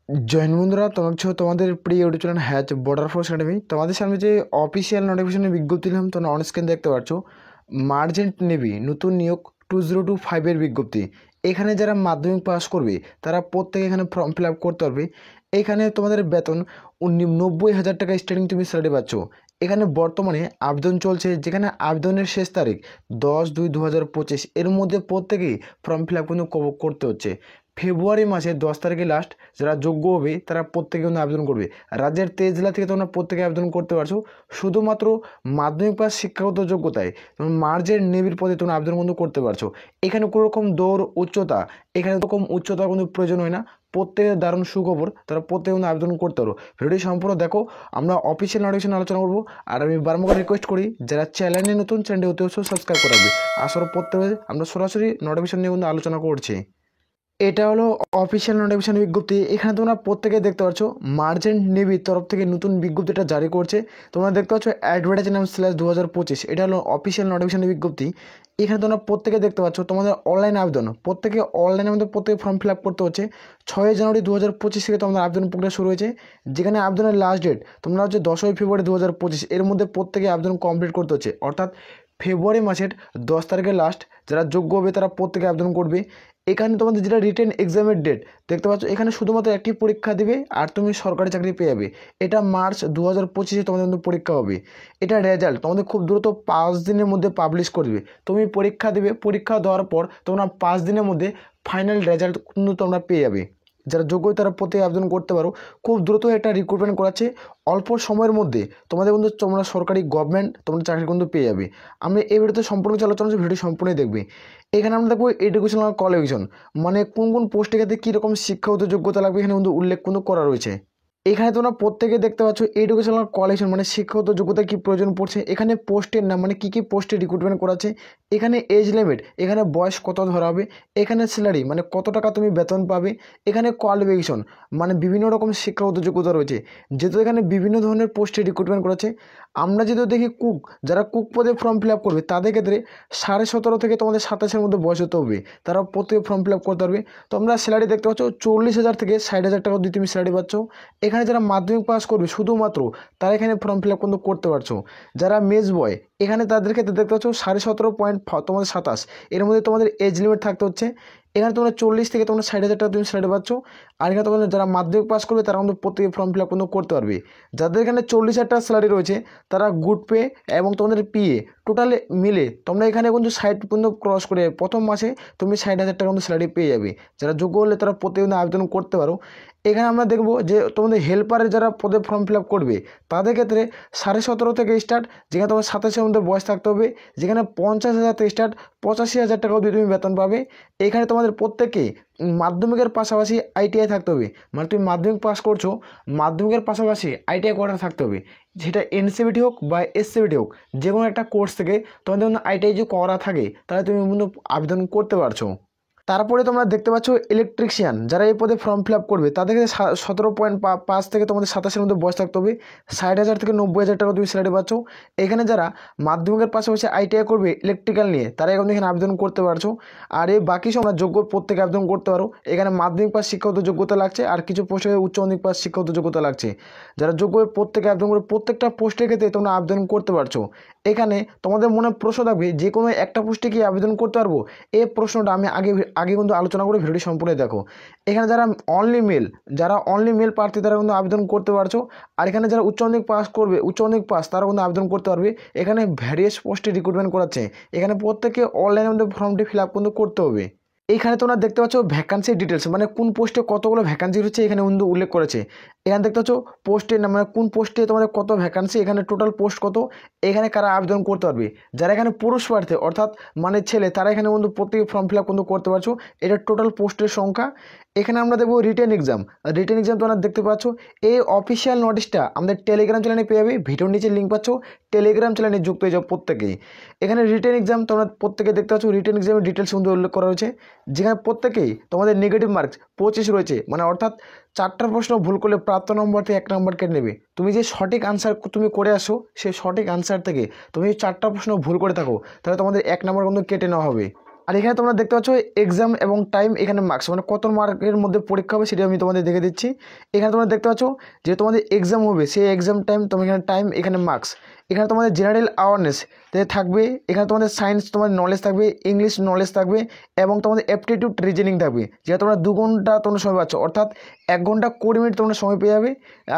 Join বন্ধুরা, তোমরা হচ্ছে তোমাদের প্রিয় ইউটিউব চ্যানেল হ্যাচ বর্ডার ফোর্স একাডেমি। তোমাদের সামনে যে অফিসিয়াল নোটিফিকেশনের বিজ্ঞপ্তি দিলাম তোমরা অন স্ক্রিন দেখতে পাচ্ছ। মার্চেন্ট নেভি নতুন নিয়োগ 2025-এর বিজ্ঞপ্তি। এখানে যারা মাধ্যমিক পাস করবে তারা প্রত্যেকে এখানে ফর্ম ফিল আপ করতে পারবে। এখানে তোমাদের বেতন 90,000 টাকা স্টার্টিং তুমি স্যালারি পাচ্ছ। এখানে বর্তমানে আবেদন চলছে, যেখানে আবেদনের শেষ তারিখ 10/2/2025। এর মধ্যে প্রত্যেকেই ফর্ম ফিল আপ কিন্তু করতে হচ্ছে। ফেব্রুয়ারি মাসের 10 তারিখে লাস্ট। যারা যোগ্য হবে তারা প্রত্যেকে কিন্তু আবেদন করবে। রাজ্যের 23 জেলা থেকে তোমরা প্রত্যেকে আবেদন করতে পারছো। শুধুমাত্র মাধ্যমিক পাস শিক্ষাগত যোগ্যতায় তোমরা মার্চেন্ট নেভির পদে তোমরা আবেদন কিন্তু করতে পারছো। এখানে কোনো রকম দৌড় উচ্চতা, এখানে রকম উচ্চতা কোনো প্রয়োজন হয় না। প্রত্যেকের দারুণ সুখবর, তারা প্রত্যেকে কিন্তু আবেদন করতে পারো। ভিডিওটি সম্পূর্ণ দেখো, আমরা অফিসিয়াল নোটিফিকেশন আলোচনা করবো। আর আমি বারবার রিকোয়েস্ট করি যারা চ্যানেলে নতুন, চ্যানেলটি অতি অবশ্যই সাবস্ক্রাইব করে রাখবে। আসলে প্রত্যেকে আমরা সরাসরি নোটিফিকেশন নিয়ে কিন্তু আলোচনা করছি। এটা হলো অফিসিয়াল নোটিফিকেশন বিজ্ঞপ্তি। এখানে তোমরা প্রত্যেকে দেখতে পাচ্ছ মার্চেন্ট নেভির তরফ থেকে নতুন বিজ্ঞপ্তিটা জারি করছে। তোমরা দেখতে পাচ্ছ অ্যাডভার্টাইজ নাম /2025। এটা হলো অফিসিয়াল নোটিফিকেশন বিজ্ঞপ্তি। এখানে তোমরা প্রত্যেকে দেখতে পাচ্ছ তোমাদের অনলাইন আবেদন, প্রত্যেকে অনলাইনের মধ্যে প্রত্যেকে ফর্ম ফিল আপ করতে হচ্ছে। 6 জানুয়ারি 2025 থেকে তোমাদের আবেদন প্রক্রিয়া শুরু হয়েছে, যেখানে আবেদনের লাস্ট ডেট তোমরা হচ্ছে 10 ফেব্রুয়ারি 2025। এর মধ্যে প্রত্যেকে আবেদন কমপ্লিট করতে হচ্ছে, অর্থাৎ ফেব্রুয়ারি মাসের 10 তারিখে লাস্ট। যারা যোগ্য হবে তারা প্রত্যেকে আবেদন করবে। এখানে তোমাদের যেটা রিটেন এক্সামের ডেট দেখতে পাচ্ছ, এখানে শুধুমাত্র একটি পরীক্ষা দিবে আর তুমি সরকারি চাকরি পেয়ে যাবে। এটা মার্চ 2025-এ তোমাদের কিন্তু পরীক্ষা হবে। এটা রেজাল্ট তোমাদের খুব দ্রুত 5 দিনের মধ্যে পাবলিশ করবে। তুমি পরীক্ষা দেবে, পরীক্ষা দেওয়ার পর তোমরা 5 দিনের মধ্যে ফাইনাল রেজাল্ট কিন্তু তোমরা পেয়ে যাবে। যারা যোগ্য তারা প্রত্যেকে আবেদন করতে পারো। খুব দ্রুত এটা রিক্রুটমেন্ট করাচ্ছে। অল্প সময়ের মধ্যে তোমাদের কিন্তু তোমরা সরকারি গভর্নমেন্ট তোমরা চাকরি কিন্তু পেয়ে যাবে। আমি এই ভিডিওতে সম্পূর্ণ আলোচনা করছি, ভিডিও সম্পূর্ণই দেখবে। এখানে আমরা দেখবো এডুকেশনাল কোয়ালিফিকেশন, মানে কোন কোন পোস্টে ক্ষেত্রে কীরকম শিক্ষাগত যোগ্যতা লাগবে এখানে কিন্তু উল্লেখ কিন্তু করা রয়েছে। এখানে তোমরা প্রত্যেকে দেখতে পাচ্ছ এডুকেশনাল কোয়ালিফিকেশন মানে শিক্ষাগত যোগ্যতা কী প্রয়োজন পড়ছে। এখানে পোস্টের নাম মানে কী কী পোস্টে রিক্রুটমেন্ট করাচ্ছে। এখানে এজ লিমিট, এখানে বয়স কত ধরা হবে। এখানে স্যালারি মানে কত টাকা তুমি বেতন পাবে। এখানে কোয়ালিফিকেশন মানে বিভিন্ন রকম শিক্ষাগত যোগ্যতা রয়েছে। যেহেতু এখানে বিভিন্ন ধরনের পোস্টে রিক্রুটমেন্ট করাচ্ছে, আমরা যদি দেখি কুক, যারা কুক পদে ফর্ম ফিল আপ করবে তাদের ক্ষেত্রে 17.5 থেকে তোমাদের 27-এর মধ্যে বয়স হতে হবে। তারা প্রত্যেকে ফর্ম ফিল আপ করতে পারবে। তোমরা স্যালারি দেখতে পাচ্ছ 40,000 থেকে 60,000 টাকা অবধি তুমি স্যালারি পাচ্ছ। এখানে যারা মাধ্যমিক পাস করবে শুধুমাত্র তারা এখানে ফর্ম ফিল আপ কিন্তু করতে পারছো। যারা মেজ বয় এখানে তাদের ক্ষেত্রে দেখতে পাচ্ছ 17.5 তোমাদের 27, এর মধ্যে তোমাদের এজ লিমিট থাকতে হচ্ছে। এখানে তোমরা 40 থেকে তোমরা 60,000 টাকা তুমি স্যালারি পাচ্ছ। আর এখানে তোমাদের যারা মাধ্যমিক পাস করবে তারা কিন্তু প্রত্যেকে ফর্ম ফিল আপ কিন্তু করতে পারবে। যাদের এখানে 40,000 টাকা স্যালারি রয়েছে তারা গুড পে এবং তোমাদের পিএ টোটালে মিলে তোমরা এখানে কিন্তু 60 পর্যন্ত ক্রস করে প্রথম মাসে তুমি 60,000 টাকা কিন্তু স্যালারি পেয়ে যাবে। যারা যোগ্য হলে তারা প্রত্যেক আবেদন করতে পারো। এখানে আমরা দেখব যে তোমাদের হেল্পারের যারা পদে ফর্ম ফিল আপ করবে তাদের ক্ষেত্রে 17.5 থেকে স্টার্ট, যেখানে তোমার 27-এর মধ্যে বয়স থাকতে হবে। যেখানে 50,000 থেকে স্টার্ট 85,000 টাকা অবধি তুমি বেতন পাবে। এখানে তোমাদের প্রত্যেকে মাধ্যমিকের পাশাপাশি আইটিআই থাকতে হবে। মানে তুমি মাধ্যমিক পাস করছো, মাধ্যমিকের পাশাপাশি আইটিআই করা থাকতে হবে। সেটা এনসিভিটি হোক বা এসসিভিটি হোক, যে কোনো একটা কোর্স থেকে তোমাদের যখন আইটিআই যদি করা থাকে তাহলে তুমি কিন্তু আবেদন করতে পারছো। তারপরে তোমরা দেখতে পাচ্ছ ইলেকট্রিশিয়ান, যারা এই পদে ফর্ম ফিল আপ করবে তাদেরকে 17.5 থেকে তোমাদের 27-এর মধ্যে বয়স থাকতে হবে। 60,000 থেকে 90,000 টাকা তুমি স্যালারি পাচ্ছ। এখানে যারা মাধ্যমিকের পাশাপাশি আইটিআই করবে ইলেকট্রিক্যাল নিয়ে তারা এখন এখানে আবেদন করতে পারছো। আর এই বাকি সব যোগ্য প্রত্যেকে আবেদন করতে পারো। এখানে মাধ্যমিক পাস শিক্ষাগত যোগ্যতা লাগছে, আর কিছু পোস্টে উচ্চ মাধ্যমিক পাস শিক্ষাগত যোগ্যতা লাগছে। যারা যোগ্য প্রত্যেকে আবেদন করে প্রত্যেকটা পোস্টের ক্ষেত্রে তোমরা আবেদন করতে পারছো। এখানে তোমাদের মনে প্রশ্ন থাকবে যে কোনো একটা পোস্টে কি আবেদন করতে পারবো, এই প্রশ্নটা আমি আগে কিন্তু আলোচনা করে ভিডিওটি সম্পূর্ণ দেখো। এখানে যারা অনলি মেল প্রার্থী তারা কিন্তু আবেদন করতে পারছো। আর এখানে যারা উচ্চ মাধ্যমিক পাস করবে, উচ্চ মাধ্যমিক পাস তারা কিন্তু আবেদন করতে পারবে। এখানে ভ্যারিয়াস পোস্টে রিক্রুটমেন্ট করাচ্ছে। এখানে প্রত্যেকে অনলাইনের মধ্যে ফর্মটি ফিল আপ কিন্তু করতে হবে। এইখানে তোমরা দেখতে পাচ্ছ ভ্যাকান্সি ডিটেলস, মানে কোন পোস্টে কতগুলো ভ্যাকান্সি রয়েছে এখানে কিন্তু উল্লেখ করেছে। এখানে দেখতে পাচ্ছ পোস্টের নাম, মানে কোন পোস্টে তোমাদের কত ভ্যাকান্সি, এখানে টোটাল পোস্ট কত, এখানে কারা আবেদন করতে পারবে। যারা এখানে পুরুষ প্রার্থী অর্থাৎ মানে ছেলে তারা এখানে কিন্তু প্রত্যেকে ফর্ম ফিল আপ কিন্তু করতে পারছো। এটা টোটাল পোস্টের সংখ্যা। এখানে আমরা দেখবো রিটেন এক্সাম তোমরা দেখতে পাচ্ছ। এই অফিসিয়াল নোটিশটা আমাদের টেলিগ্রাম চ্যানেলে পেয়ে যাবে, ভিডিওর নিচে লিঙ্ক পাচ্ছ, টেলিগ্রাম চ্যানেলে যুক্ত হয়ে যাও প্রত্যেকেই। এখানে রিটেন এক্সাম তোমরা প্রত্যেকে দেখতে পাচ্ছ, রিটেন এক্সামের ডিটেলস কিন্তু উল্লেখ করা হয়েছে। যেখানে প্রত্যেকেই তোমাদের নেগেটিভ মার্কস 25 রয়েছে, মানে অর্থাৎ 4টা প্রশ্ন ভুল করলে প্রাপ্ত নম্বর থেকে 1 নম্বর কেটে নেবে। তুমি যে সঠিক আনসার তুমি করে আসো সেই সঠিক আনসার থেকে তুমি 4টা প্রশ্ন ভুল করে থাকো তাহলে তোমাদের 1 নম্বর কিন্তু কেটে নেওয়া হবে। আর এখানে তোমরা দেখতে পাচ্ছ এক্সাম এবং টাইম, এখানে মার্কস মানে কত মার্কের মধ্যে পরীক্ষা হবে সেটা আমি তোমাদের দেখে দিচ্ছি। এখানে তোমরা দেখতে পাচ্ছ যে তোমাদের এক্সাম হবে সেই এক্সাম টাইম, তোমার এখানে টাইম, এখানে মার্কস। এখানে তোমাদের জেনারেল অ্যাওয়ারনেস থাকবে, এখানে তোমাদের সায়েন্স তোমাদের নলেজ থাকবে, ইংলিশ নলেজ থাকবে এবং তোমাদের অ্যাপটিটিউড রিজনিং থাকবে, যেটা তোমরা 2 ঘন্টা তোমরা সময় পাচ্ছ, অর্থাৎ 1 ঘন্টা 20 মিনিট তোমরা সময় পেয়ে যাবে।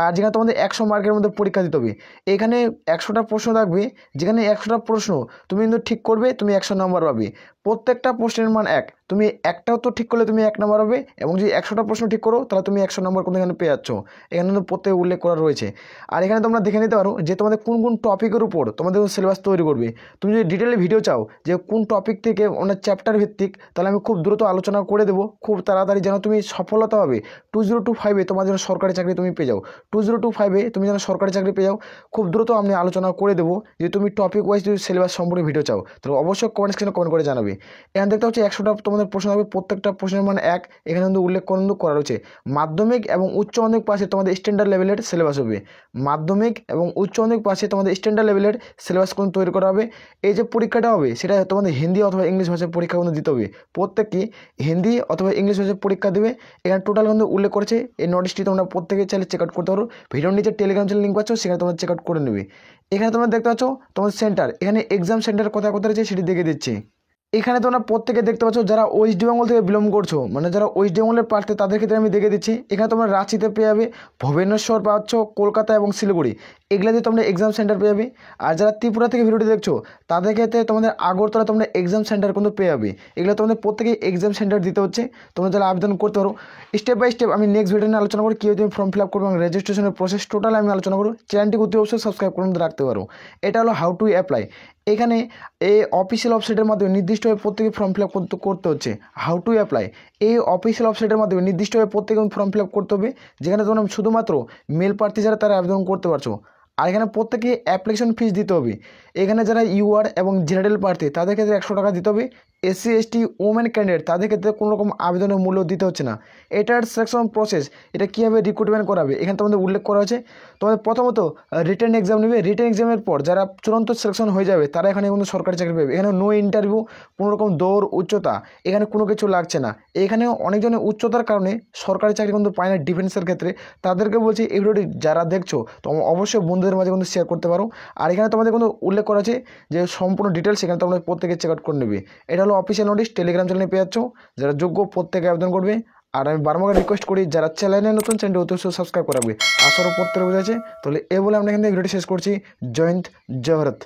আর যেখানে তোমাদের 100 মার্কের মধ্যে পরীক্ষা দিতে হবে। এখানে 100টা প্রশ্ন থাকবে, যেখানে 100টা প্রশ্ন তুমি কিন্তু ঠিক করবে তুমি 100 নম্বর পাবে। প্রত্যেকটা প্রশ্নের মান 1, তুমি একটাও তো ঠিক করলে তুমি 1 নম্বর পাবে, এবং যদি 100টা প্রশ্ন ঠিক করো তাহলে তুমি 100 নম্বর কিন্তু এখানে পেয়ে যাচ্ছ। এখানে কিন্তু প্রত্যেকে উল্লেখ করা রয়েছে। আর এখানে তোমরা দেখে নিতে পারো যে তোমাদের কোন কোন টপিকের উপর তোমাদের সিলেবাস তৈরি করবে। তুমি যদি ডিটেলে ভিডিও চাও যে কোন টপিক থেকে ওনার চ্যাপ্টার ভিত্তিক, তাহলে আমি খুব দ্রুত আলোচনা করে দেবো খুব তাড়াতাড়ি, যেন তুমি সফলতা হবে 2025-এ তোমার যেন সরকারি চাকরি তুমি পেয়ে যাও। 2025-এ তুমি যেন সরকারি চাকরি পেয়ে যাও, খুব দ্রুত আমি আলোচনা করে দেবো। যদি তুমি টপিক ওয়াইজ যদি সিলেবাস সম্পর্কে ভিডিও চাও তাহলে অবশ্যই কমেন্ট সেকশনে কমেন্ট করে জানাবে। এখানে দেখতে হচ্ছে 100টা তোমাদের প্রশ্ন হবে, প্রত্যেকটা প্রশ্নের মান 1। এখানে কিন্তু উল্লেখ করা রয়েছে মাধ্যমিক এবং উচ্চ মাধ্যমিক পাশে তোমাদের স্ট্যান্ডার্ড লেভেলের সিলেবাস হবে। মাধ্যমিক এবং উচ্চ মাধ্যমিক পাশে তোমাদের স্ট্যান্ডার্ড লেভেলের সিলেবাস কিন্তু তৈরি করা হবে। এই যে পরীক্ষাটা হবে সেটা তোমাদের হিন্দি অথবা ইংলিশ ভাষায় পরীক্ষা কিন্তু দিতে হবে। প্রত্যেককে হিন্দি অথবা ইংলিশ ভাষায় পরীক্ষা দেবে। এখানে টোটাল কিন্তু উল্লেখ করেছে। এই নোটিশটি তোমরা প্রত্যেকে চাইলে চেক আউট করতে পারো। ভিডিওর নিচে টেলিগ্রাম চ্যানেল লিঙ্ক পাচ্ছ, সেখানে তোমরা চেক আউট করে নেবে। এখানে তোমরা দেখতে পাচ্ছ তোমাদের সেন্টার, এখানে এক্সাম সেন্টার কোথায় কোথায় রয়েছে সেটি দেখে দিচ্ছি। এখানে তোমরা প্রত্যেকে দেখতে পাচ্ছ যারা ওয়েস্ট বেঙ্গল থেকে বিলং করছো, মানে যারা ওয়েস্ট বেঙ্গলের প্রার্থী তাদের ক্ষেত্রে আমি দেখে দিচ্ছি। এখানে তোমরা রাঁচিতে পেয়ে যাবে, ভুবনেশ্বর পাচ্ছ, কলকাতা এবং শিলিগুড়ি, এগুলাতে তোমরা এক্সাম সেন্টার পেয়ে যাবে। আর যারা ত্রিপুরা থেকে ভিডিওটি দেখছো তাদের ক্ষেত্রে তোমাদের আগরতলা তোমরা এক্সাম সেন্টার কিন্তু পেয়ে যাবে। এগুলো তোমাদের প্রত্যেকে এক্সাম সেন্টার দিতে হচ্ছে, তোমরা যারা আবেদন করতে পারো। স্টেপ বাই স্টেপ আমি নেক্সট ভিডিও নিয়ে আলোচনা করি কীভাবে তুমি ফর্ম ফিল আপ করবো এবং রেজিস্ট্রেশনের প্রসেস টোটাল আমি আলোচনা করবো। চ্যানেলটি অতি অবশ্যই সাবস্ক্রাইব করে রাখতে পারো। এটা হলো হাউ টু অ্যাপ্লাই। এখানে এই অফিসিয়াল ওয়েবসাইটের মাধ্যমে নির্দিষ্টভাবে প্রত্যেকে ফর্ম ফিল আপ করতে হচ্ছে। হাউ টু অ্যাপ্লাই এই অফিসিয়াল ওয়েবসাইটের মাধ্যমে নির্দিষ্টভাবে প্রত্যেকে ফর্ম ফিল আপ করতে হবে, যেখানে তোমরা শুধুমাত্র মেল প্রার্থী যারা তারা আবেদন করতে পারছো। আর এখানে প্রত্যেকে অ্যাপ্লিকেশন ফিস দিতে হবে। এখানে যারা ইউআর এবং জেনারেল প্রার্থী তাদের ক্ষেত্রে 100 টাকা দিতে হবে। এসসি এসটি ওমেন ক্যান্ডিডেট তাদের ক্ষেত্রে কোনো রকম আবেদনের মূল্য দিতে হচ্ছে না। এটার সিলেকশন প্রসেস, এটা কীভাবে রিক্রুটমেন্ট করাবে এখানে তোমাদের উল্লেখ করা হয়েছে। তোমাদের প্রথমত রিটেন এক্সাম নেবে, রিটেন এক্সামের পর যারা চূড়ান্ত সিলেকশন হয়ে যাবে তারা এখানে কিন্তু সরকারি চাকরি পাবে। এখানে নো ইন্টারভিউ, কোনো রকম দৌড় উচ্চতা এখানে কোনো কিছু লাগছে না। এখানে অনেকজনের উচ্চতার কারণে সরকারি চাকরি কিন্তু পায় না ডিফেন্সের ক্ষেত্রে। তাদেরকে বলছি এই ভিডিওটি যারা দেখছো তোমরা অবশ্যই বন্ধুদের মাঝে কিন্তু শেয়ার করতে পারো। আর এখানে তোমাদের কিন্তু উল্লেখ করা আছে যে সম্পূর্ণ ডিটেলস এখানে তোমরা প্রত্যেকে চেক আউট করে নেবে। এটা হলো অফিসিয়াল নোটিশ, টেলিগ্রাম চ্যানেলে পেয়ে যাচ্ছ। যারা যোগ্য প্রত্যেকে আবেদন করবে। আর আমি বারবার রিকোয়েস্ট করি যারা চ্যানেলে নতুন চ্যানেলটি অতি অবশ্যই সাবস্ক্রাইব করে রাখবে। আশারও প্রত্যেকে বুঝেছে। তাহলে এ বলে আমরা এখান থেকে ভিডিওটি শেষ করছি। জয় হিন্দ, জয় ভারত।